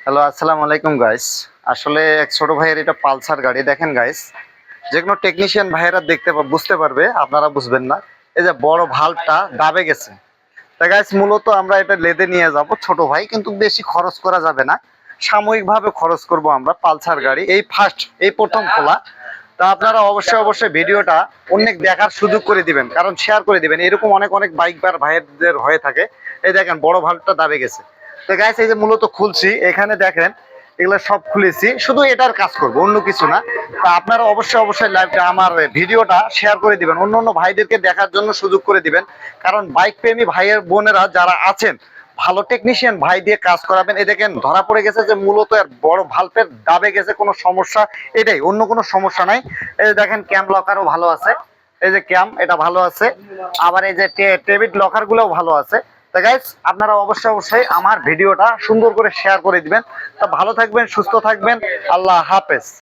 Hello, আসসালামু আলাইকুম guys. আসলে এক ছোট ভাইয়ের এটা পালসার গাড়ি। দেখেন গাইস, যে কোনো টেকনিশিয়ান ভাইয়েরা বুঝতে পারবে, আপনারা বুঝবেন না। এই যে বড় ভালভটা দাবে গেছে। তা গাইস, মূলত আমরা এটা লেদে নিয়ে যাব। ছোট ভাই, কিন্তু বেশি খরচ করা যাবে না, সাময়িকভাবে খরচ করব আমরা। পালসার গাড়ি এই ফার্স্ট, এই প্রথম খোলা। তা আপনারা অবশ্যই ভিডিওটা অনেক দেখার সুযোগ করে দিবেন, কারণ শেয়ার করে দিবেন। এরকম অনেক অনেক বাইক বার ভাইয়ের হয়ে থাকে। এই দেখেন বড় ভালভটা দাবে গেছে। তো গাইস, এই যে মূলত খুলছি, এখানে দেখেন এগুলো সব খুলেছি, শুধু এটার কাজ করব, অন্য কিছু না। তা আপনারা অবশ্যই লাইভটা, আমার ভিডিওটা শেয়ার করে দিবেন, অন্য অন্য ভাইদেরকে দেখার জন্য সুযোগ করে দিবেন। কারণ বাইক প্রেমী ভাইয়ের বোনেরা যারা আছেন, ভালো টেকনিশিয়ান ভাই দিয়ে কাজ করাবেন। এই দেখেন ধরা পড়ে গেছে যে মূলত এর বড় ভালভের দাবে গেছে, কোনো সমস্যা এটাই, অন্য কোনো সমস্যা নাই। এই যে দেখেন ক্যাম লকারও ভালো আছে, এই যে ক্যাম এটা ভালো আছে। আবার এই যে টেবিট লকার গুলোও ভালো আছে। তো গাইস, আপনারা অবশ্যই আমার ভিডিওটা সুন্দর করে শেয়ার করে দিবেন। তা ভালো থাকবেন, সুস্থ থাকবেন। আল্লাহ হাফেজ।